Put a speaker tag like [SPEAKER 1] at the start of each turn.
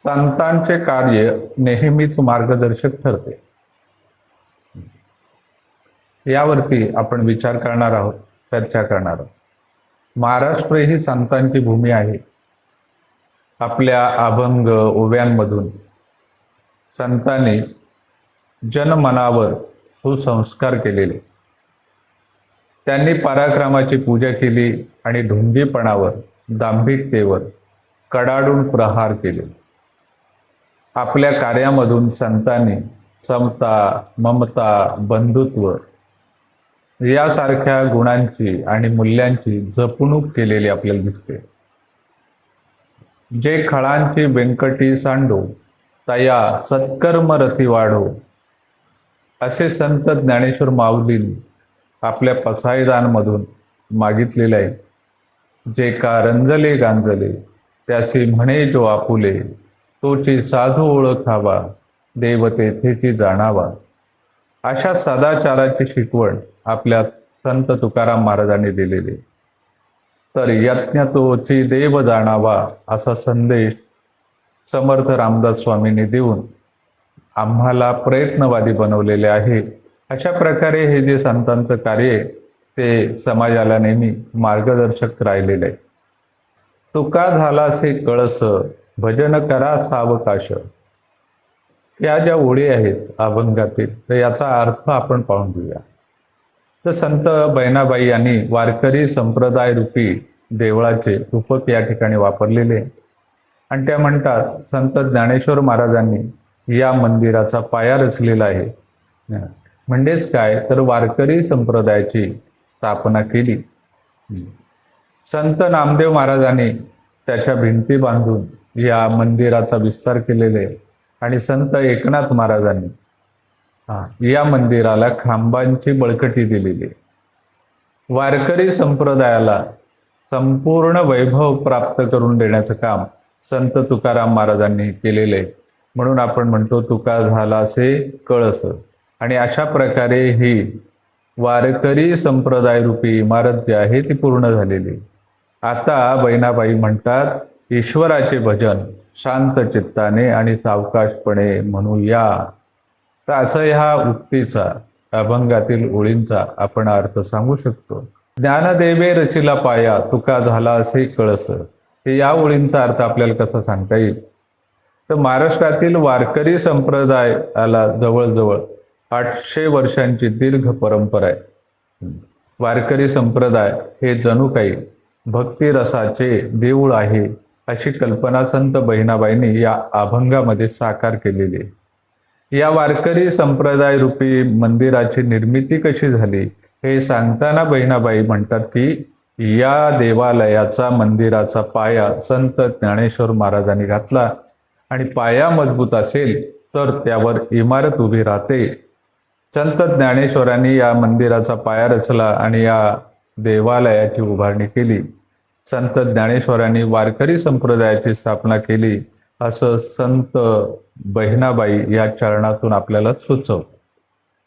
[SPEAKER 1] संतांचे कार्य नेहमीच मार्गदर्शक ठरते. यावरती आपण विचार करणार आहोत, चर्चा करणार आहोत. महाराष्ट्र ही संतांची भूमी आहे. आपल्या अभंग ओव्यांमधून संतांनी जनमनावर सुसंस्कार केलेले. त्यांनी पराक्रमाची पूजा केली आणि ढोंगीपणावर, दांभिकतेवर कडाडून प्रहार केले. आपल्या कार्यामधून संतांनी समता, ममता, बंधुत्व यासारख्या गुणांची आणि मूल्यांची जपणूक केलेली आपल्याला दिसते. जे खळांची व्यंकटी सांडो, तया सत्कर्म रती वाढो, असे संत ज्ञानेश्वर माऊलींनी आपल्या पसायदानमधून मागितलेले आहे. जे का रंजले गांजले, त्यासी म्हणे जो आपुले, तोची साधू ओळखावा, देव तेथेची जाणावा. अशा सदाचाराची शिकवण आपल्या संत तुकाराम महाराजांनी दिलेली. तर यज्ञ तोची देव जाणावा असा संदेश समर्थ रामदास स्वामींनी देऊन आम्हाला प्रयत्नवादी बनवलेले आहे. अशा प्रकारे हे जे संतांचं कार्य ते समाजाला नेहमी मार्गदर्शक राहिलेले आहे. तुका झालासे कळस, भजन करा सावकाश. या ज्या ओळी आहेत अभंगातील, तर याचा अर्थ आपण पाहून घेऊया. तर संत बहिणाबाई यांनी वारकरी संप्रदाय रूपी देवळाचे रूपक या ठिकाणी वापरलेले आणि त्या म्हणतात, संत ज्ञानेश्वर महाराजांनी या मंदिराचा पाया रचलेला आहे. म्हणजेच काय, तर वारकरी संप्रदायाची स्थापना केली. संत नामदेव महाराजांनी त्याच्या भिंती बांधून या मंदिराचा विस्तार केलेले आणि संत एकनाथ महाराजांनी या मंदिराला खांबांची बळकटी दिलेली. वारकरी संप्रदायाला संपूर्ण वैभव प्राप्त करून देण्याचं काम संत तुकाराम महाराजांनी केलेले. म्हणून आपण म्हणतो तुका झालासे कळस. आणि अशा प्रकारे ही वारकरी संप्रदाय रूपी इमारत जी आहे ती पूर्ण झालेली. आता बहिणाबाई म्हणतात, ईश्वराचे भजन शांत चित्ताने आणि सावकाशपणे म्हणूया. तर असं ह्या उक्तीचा, अभंगातील ओळींचा आपण अर्थ सांगू शकतो. ज्ञानदेवे रचिला पाया, तुका झाला असे कळस. हे या ओळींचा अर्थ आपल्याला कसा सांगता येईल? तर महाराष्ट्रातील वारकरी संप्रदायाला जवळजवळ 800 वर्षांची दीर्घ परंपरा आहे. वारकरी संप्रदाय हे जणू काही भक्तिरसाचे देऊळ आहे, अशी कल्पना संत बहिणाबाईंनी या अभंगामध्ये साकार केलेली आहे. या वारकरी संप्रदाय रूपी मंदिराची निर्मिती कशी झाली हे सांगताना बहिणाबाई म्हणतात की या देवालयाचा, मंदिराचा पाया संत ज्ञानेश्वर महाराजांनी घातला आणि पाया मजबूत असेल तर त्यावर इमारत उभी राहते. संत ज्ञानेश्वरांनी या मंदिराचा पाया रचला आणि या देवालयाची उभारणी केली. संत ज्ञानेश्वरांनी वारकरी संप्रदायाची स्थापना केली, असं संत बहिणाबाई या चरणातून आपल्याला सुचवतं.